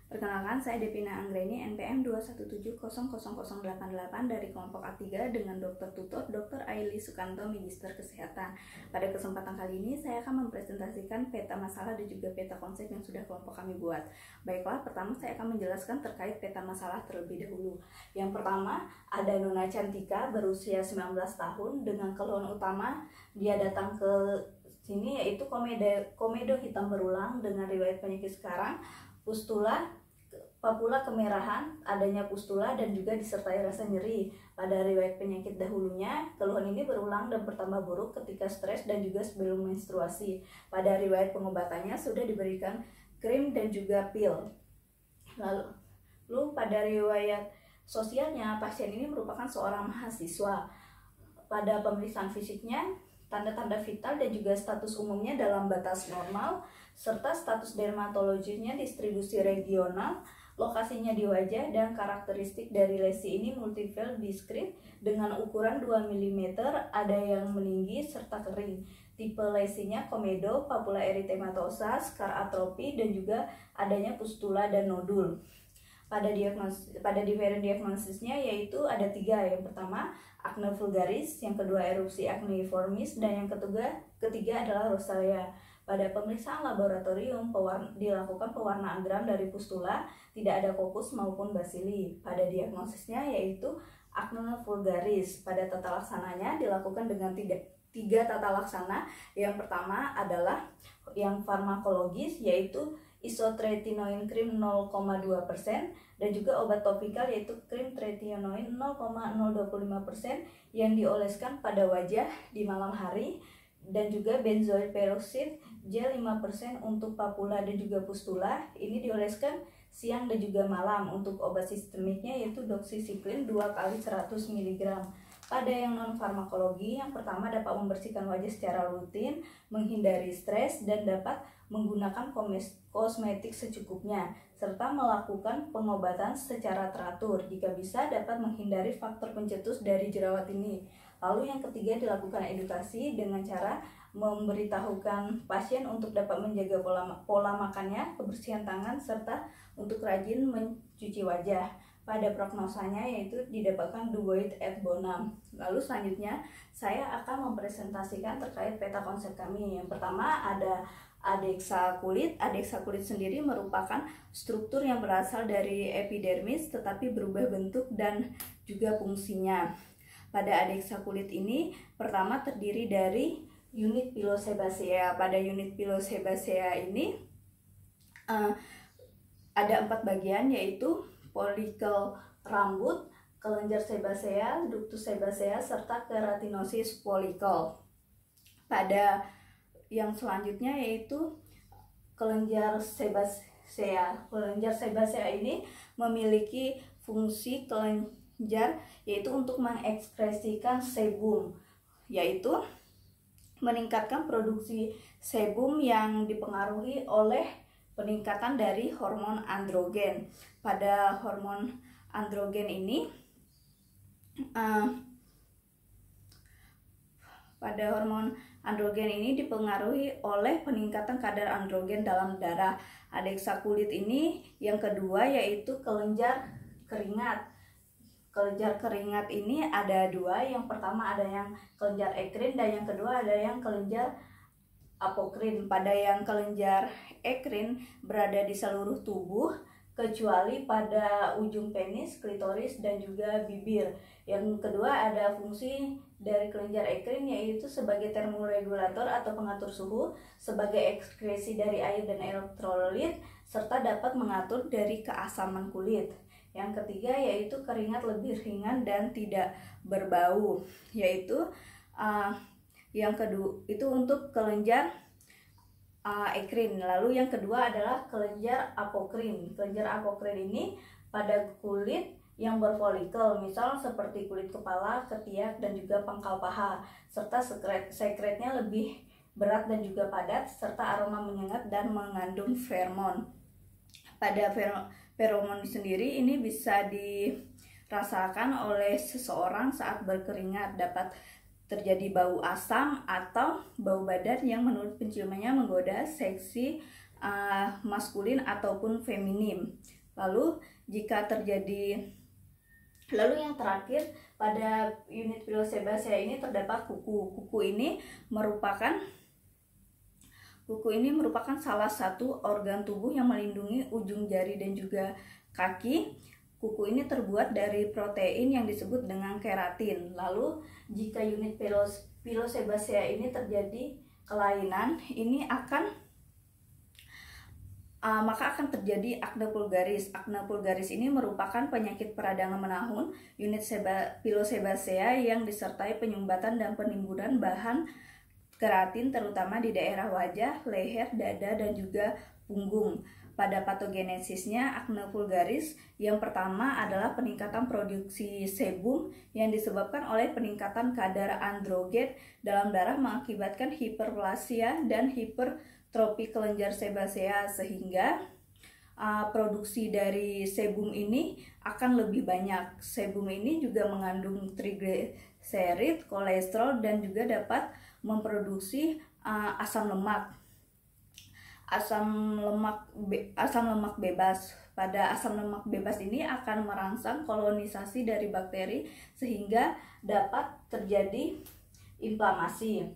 Perkenalkan, saya Devina Anggreni, NPM 217000088 dari kelompok A3 dengan Dr. Tutor Dr. Aili Sukanto, Magister Kesehatan. Pada kesempatan kali ini, saya akan mempresentasikan peta masalah dan juga peta konsep yang sudah kelompok kami buat. Baiklah, pertama saya akan menjelaskan terkait peta masalah terlebih dahulu. Yang pertama, ada Nona Cantika berusia 19 tahun dengan keluhan utama dia datang ke sini yaitu komedo hitam berulang dengan riwayat penyakit sekarang, pustula, papula kemerahan, adanya pustula dan juga disertai rasa nyeri. Pada riwayat penyakit dahulunya, keluhan ini berulang dan bertambah buruk ketika stres dan juga sebelum menstruasi. Pada riwayat pengobatannya sudah diberikan krim dan juga pil. Lalu pada riwayat sosialnya, pasien ini merupakan seorang mahasiswa. Pada pemeriksaan fisiknya, tanda-tanda vital dan juga status umumnya dalam batas normal, serta status dermatologinya distribusi regional, lokasinya di wajah, dan karakteristik dari lesi ini multiple diskrit dengan ukuran 2 mm, ada yang meninggi serta kering. Tipe lesinya komedo, papula eritematosa, scar atropi, dan juga adanya pustula dan nodul. Pada diferent diagnosisnya yaitu ada 3. Yang pertama acne vulgaris, yang kedua erupsi acneiformis, dan yang ketiga adalah rosalia. Pada pemeriksaan laboratorium dilakukan pewarnaan gram dari pustula, tidak ada kokus maupun basili. Pada diagnosisnya yaitu acne vulgaris. Pada tata laksananya dilakukan dengan tiga tata laksana. Yang pertama adalah yang farmakologis yaitu isotretinoin krim 0,2% dan juga obat topikal yaitu krim tretinoin 0,025% yang dioleskan pada wajah di malam hari, dan juga benzoyl peroxide gel 5% untuk papula dan juga pustula, ini dioleskan siang dan juga malam. Untuk obat sistemiknya yaitu doxycycline 2 kali 100 mg. Pada yang non-farmakologi, yang pertama dapat membersihkan wajah secara rutin, menghindari stres, dan dapat menggunakan kosmetik secukupnya, serta melakukan pengobatan secara teratur. Jika bisa, dapat menghindari faktor pencetus dari jerawat ini. Lalu yang ketiga, dilakukan edukasi dengan cara memberitahukan pasien untuk dapat menjaga pola makannya, kebersihan tangan, serta untuk rajin mencuci wajah. Pada prognosanya yaitu didapatkan Dubois et Bonham. Lalu selanjutnya saya akan mempresentasikan terkait peta konsep kami. Yang pertama ada adeksa kulit. Adeksa kulit sendiri merupakan struktur yang berasal dari epidermis tetapi berubah bentuk dan juga fungsinya. Pada adeksa kulit ini pertama terdiri dari unit pilosebacea. Pada unit pilosebacea ini ada 4 bagian yaitu folikel rambut, kelenjar sebacea, ductus sebacea, serta keratinosis folikel. Pada yang selanjutnya yaitu kelenjar sebacea. Kelenjar sebacea ini memiliki fungsi kelenjar yaitu untuk mengekspresikan sebum, yaitu meningkatkan produksi sebum yang dipengaruhi oleh peningkatan dari hormon androgen. Pada hormon androgen ini dipengaruhi oleh peningkatan kadar androgen dalam darah. Adeksa kulit ini yang kedua yaitu kelenjar keringat. Kelenjar keringat ini ada 2. Yang pertama ada yang kelenjar ekrin dan yang kedua ada yang kelenjar apokrin. Pada yang kelenjar ekrin berada di seluruh tubuh kecuali pada ujung penis, klitoris, dan juga bibir. Yang kedua ada fungsi dari kelenjar ekrin yaitu sebagai termoregulator atau pengatur suhu, sebagai ekskresi dari air dan elektrolit, serta dapat mengatur dari keasaman kulit. Yang ketiga yaitu keringat lebih ringan dan tidak berbau, yaitu yang kedua itu untuk kelenjar ekrin. Lalu yang kedua adalah kelenjar apokrin. Kelenjar apokrin ini pada kulit yang berfolikel, misal seperti kulit kepala, ketiak, dan juga pangkal paha, serta sekretnya lebih berat dan juga padat, serta aroma menyengat dan mengandung feromon. Pada feromon sendiri ini bisa dirasakan oleh seseorang saat berkeringat, dapat terjadi bau asam atau bau badan yang menurut penciumannya menggoda seksi maskulin ataupun feminim. Lalu yang terakhir, pada unit Pilosebacea ini terdapat kuku. Kuku ini merupakan salah satu organ tubuh yang melindungi ujung jari dan juga kaki. Kuku ini terbuat dari protein yang disebut dengan keratin. Lalu jika unit Pilosebacea ini terjadi kelainan, maka akan terjadi akne vulgaris. Akne vulgaris ini merupakan penyakit peradangan menahun unit Pilosebacea yang disertai penyumbatan dan penimbunan bahan keratin terutama di daerah wajah, leher, dada, dan juga punggung. Pada patogenesisnya akne vulgaris, yang pertama adalah peningkatan produksi sebum yang disebabkan oleh peningkatan kadar androgen dalam darah mengakibatkan hiperplasia dan hipertrofi kelenjar sebasea, sehingga produksi dari sebum ini akan lebih banyak. Sebum ini juga mengandung trigliserid, kolesterol, dan juga dapat memproduksi asam lemak bebas. Pada asam lemak bebas ini akan merangsang kolonisasi dari bakteri sehingga dapat terjadi inflamasi.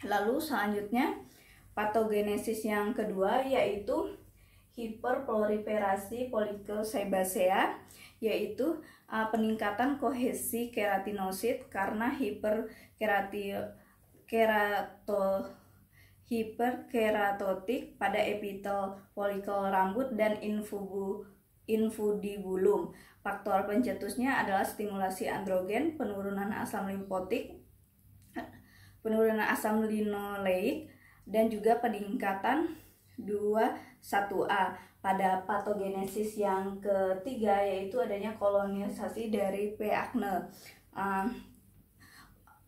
Lalu selanjutnya patogenesis yang kedua yaitu hiperproliferasi folikel sebasea, yaitu peningkatan kohesi keratinosit karena hiperkeratotik pada epitel folikel rambut dan infundibulum. Faktor pencetusnya adalah stimulasi androgen, penurunan asam limfotik, penurunan asam linoleik, dan juga peningkatan 2,1-A. Pada patogenesis yang ketiga yaitu adanya kolonisasi dari P. acne.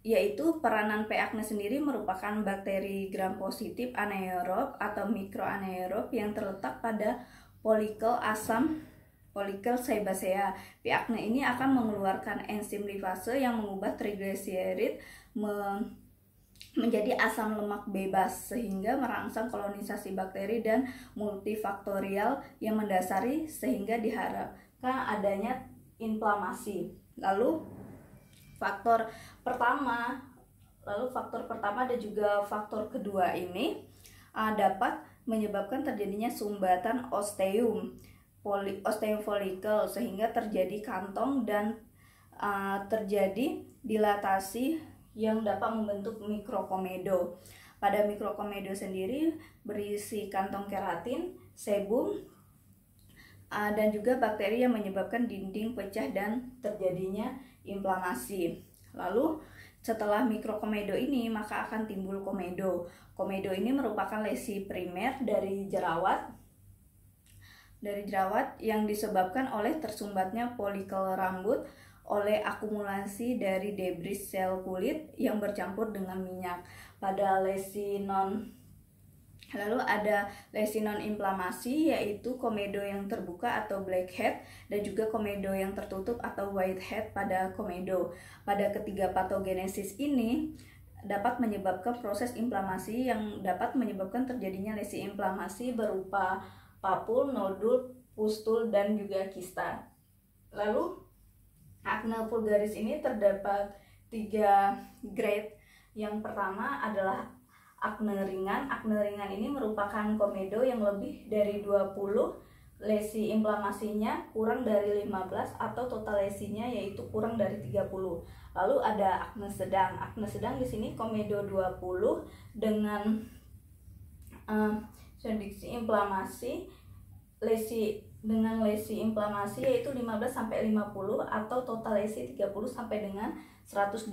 Yaitu peranan P. acne sendiri merupakan bakteri gram positif anaerob atau mikroanaerob yang terletak pada folikel sebasea. P. acne ini akan mengeluarkan enzim lipase yang mengubah trigliserid menjadi asam lemak bebas sehingga merangsang kolonisasi bakteri dan multifaktorial yang mendasari sehingga diharapkan adanya inflamasi. Lalu faktor pertama dan juga faktor kedua ini dapat menyebabkan terjadinya sumbatan osteum folikel sehingga terjadi kantong dan terjadi dilatasi yang dapat membentuk mikrokomedo. Pada mikrokomedo sendiri berisi kantong keratin, sebum, dan juga bakteri yang menyebabkan dinding pecah dan terjadinya inflamasi. Lalu setelah mikrokomedo ini maka akan timbul komedo. Komedo ini merupakan lesi primer dari jerawat yang disebabkan oleh tersumbatnya folikel rambut oleh akumulasi dari debris sel kulit yang bercampur dengan minyak. Lalu ada lesi non inflamasi yaitu komedo yang terbuka atau blackhead dan juga komedo yang tertutup atau whitehead pada komedo. Pada ketiga patogenesis ini dapat menyebabkan proses inflamasi yang dapat menyebabkan terjadinya lesi inflamasi berupa papul, nodul, pustul, dan juga kista. Lalu akne vulgaris ini terdapat 3 grade. Yang pertama adalah akne ringan. Akne ringan ini merupakan komedo yang lebih dari 20, lesi inflamasinya kurang dari 15 atau total lesinya yaitu kurang dari 30. Lalu ada akne sedang. Akne sedang di sini komedo 20 dengan kondisi inflamasi dengan lesi inflamasi yaitu 15 sampai 50 atau total lesi 30 sampai dengan 125.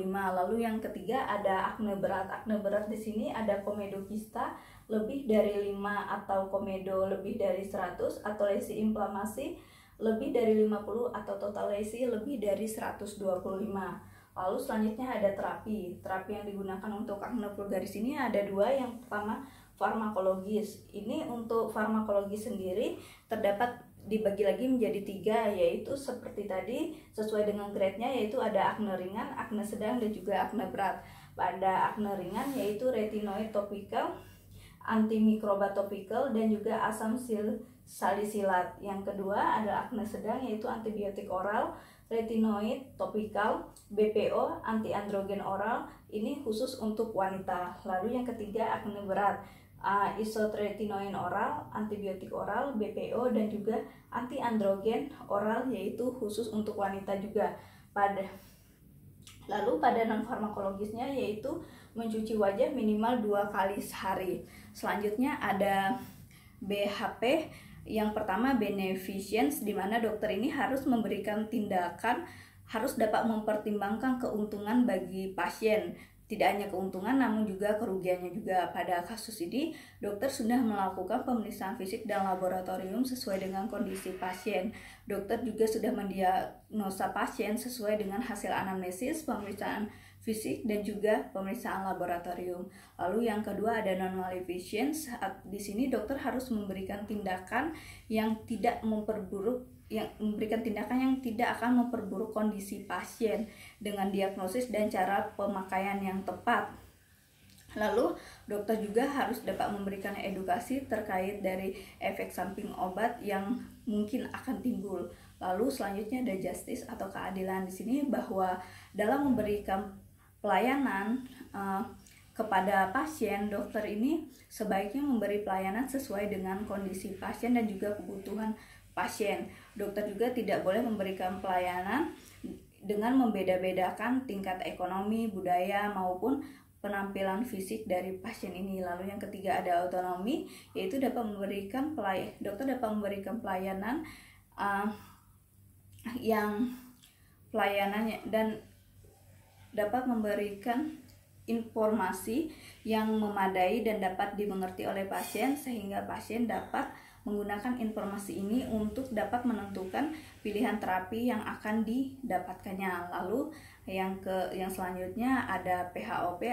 Lalu yang ketiga ada akne berat. Akne berat di sini ada komedo kista lebih dari 5 atau komedo lebih dari 100 atau lesi inflamasi lebih dari 50 atau total lesi lebih dari 125. Lalu selanjutnya ada terapi. Terapi yang digunakan untuk akne vulgaris ini ada 2. Yang pertama farmakologis. Ini untuk farmakologis sendiri terdapat dibagi lagi menjadi 3, yaitu seperti tadi sesuai dengan grade-nya, yaitu ada akne ringan, akne sedang, dan juga akne berat. Pada akne ringan yaitu retinoid topical, antimikroba topical, dan juga asam salisilat. Yang kedua adalah akne sedang, yaitu antibiotik oral, retinoid topikal, BPO, anti-androgen oral, ini khusus untuk wanita. Lalu yang ketiga akne berat, isotretinoin oral, antibiotik oral, BPO, dan juga anti-androgen oral, yaitu khusus untuk wanita juga. Lalu pada non farmakologisnya yaitu mencuci wajah minimal 2 kali sehari. Selanjutnya ada BHP. Yang pertama beneficence, di mana dokter ini harus memberikan tindakan, harus dapat mempertimbangkan keuntungan bagi pasien. Tidak hanya keuntungan namun juga kerugiannya juga. Pada kasus ini dokter sudah melakukan pemeriksaan fisik dan laboratorium sesuai dengan kondisi pasien. Dokter juga sudah mendiagnosa pasien sesuai dengan hasil anamnesis, pemeriksaan fisik, dan juga pemeriksaan laboratorium. Lalu yang kedua ada non-maleficence. Di sini dokter harus memberikan tindakan yang tidak memperburuk, memberikan tindakan yang tidak akan memperburuk kondisi pasien dengan diagnosis dan cara pemakaian yang tepat. Lalu dokter juga harus dapat memberikan edukasi terkait dari efek samping obat yang mungkin akan timbul. Lalu selanjutnya ada justice atau keadilan. Di sini bahwa dalam memberikan pelayanan kepada pasien, dokter ini sebaiknya memberi pelayanan sesuai dengan kondisi pasien dan juga kebutuhan pasien. Dokter juga tidak boleh memberikan pelayanan dengan membeda-bedakan tingkat ekonomi, budaya, maupun penampilan fisik dari pasien ini. Lalu yang ketiga ada autonomi, yaitu dokter dapat memberikan pelayanan yang pelayanannya dan dapat memberikan informasi yang memadai dan dapat dimengerti oleh pasien, sehingga pasien dapat menggunakan informasi ini untuk dapat menentukan pilihan terapi yang akan didapatkannya. Lalu yang selanjutnya ada PHOP,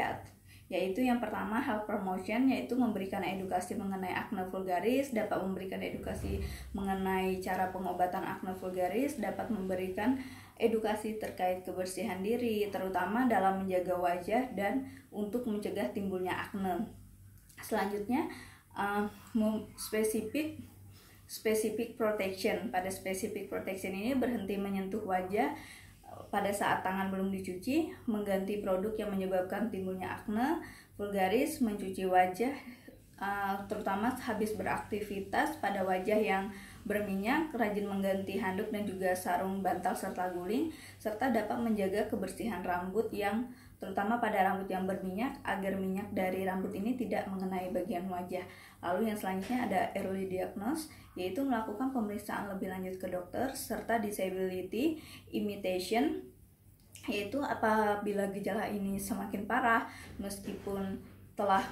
yaitu yang pertama health promotion, yaitu memberikan edukasi mengenai acne vulgaris, dapat memberikan edukasi mengenai cara pengobatan acne vulgaris, dapat memberikan edukasi terkait kebersihan diri, terutama dalam menjaga wajah dan untuk mencegah timbulnya akne. Selanjutnya specific protection. Pada specific protection ini berhenti menyentuh wajah pada saat tangan belum dicuci, mengganti produk yang menyebabkan timbulnya akne vulgaris, mencuci wajah terutama habis beraktivitas pada wajah yang berminyak, rajin mengganti handuk dan juga sarung bantal serta guling, serta dapat menjaga kebersihan rambut yang terutama pada rambut yang berminyak, agar minyak dari rambut ini tidak mengenai bagian wajah. Lalu yang selanjutnya ada early diagnosis, yaitu melakukan pemeriksaan lebih lanjut ke dokter, serta disability imitation, yaitu apabila gejala ini semakin parah meskipun telah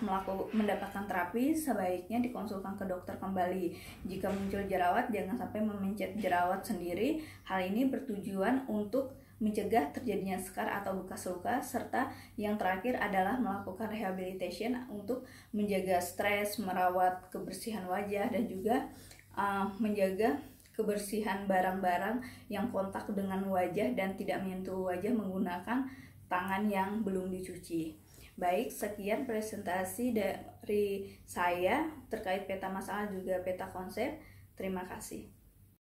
mendapatkan terapi, sebaiknya dikonsulkan ke dokter kembali. Jika muncul jerawat, jangan sampai memencet jerawat sendiri. Hal ini bertujuan untuk mencegah terjadinya skar atau bekas luka, serta yang terakhir adalah melakukan rehabilitation untuk menjaga stres, merawat kebersihan wajah, dan juga menjaga kebersihan barang-barang yang kontak dengan wajah dan tidak menyentuh wajah menggunakan tangan yang belum dicuci. Baik, sekian presentasi dari saya terkait peta masalah juga peta konsep. Terima kasih.